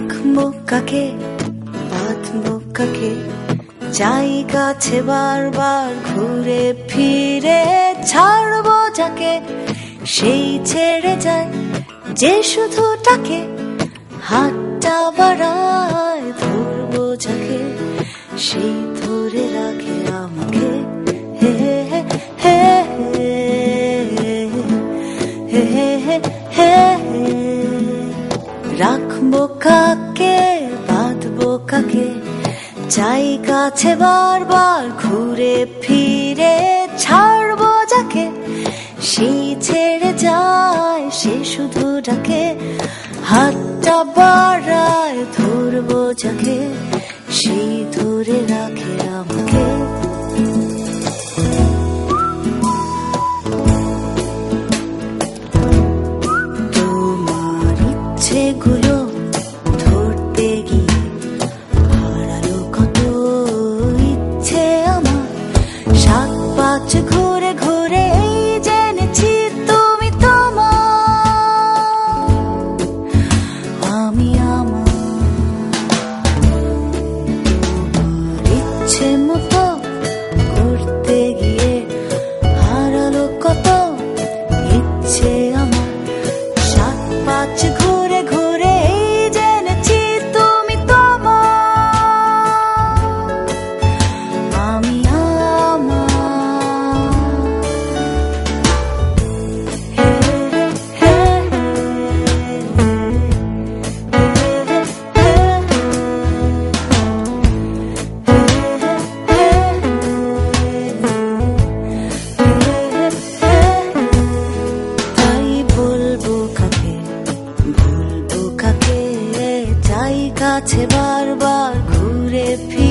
রাখবো কাকে, বাঁধবো কাকে, চাই কাছে বারবার ঘুরে ফিরে, ছাড়বো যাকে সেই ছেড়ে যায় যে শুধু তাকে হাতটা বাড়ায়, ধরবো যাকে সেই ধরে রাখে আমাকে। হে হে হে হে হে হে, রাখবো কাকে, বাঁধবো কাকে, চাই কাছে বারবার ঘুরে ফিরে, ছাড়বো যাকে সেই ছেড়ে যায় সে শুধু ডাকে হাতটা বাড়ায়, ধরবো যাকে সেই ধরে রাখে আমাকে। তোমার ইচ্ছেগুলো ধরতে গিয়ে হারালো কত ইচ্ছে আমার, সাত পাঁচ ঘুরে ঘুরে এই জেনেছি তুমি তোমার, আমি আমার। তোমার ইচ্ছে মতো করতে গিয়ে হারালো কত ইচ্ছে আমার, সাত পাঁচ ঘুরে ঘুরে এই জেনেছি তুমি তোমার, আমি আমার। হে হে তাই বলবো কাকে, ভুলবো কাকে, চাই কাছে বারবার ঘুরে ফিরে,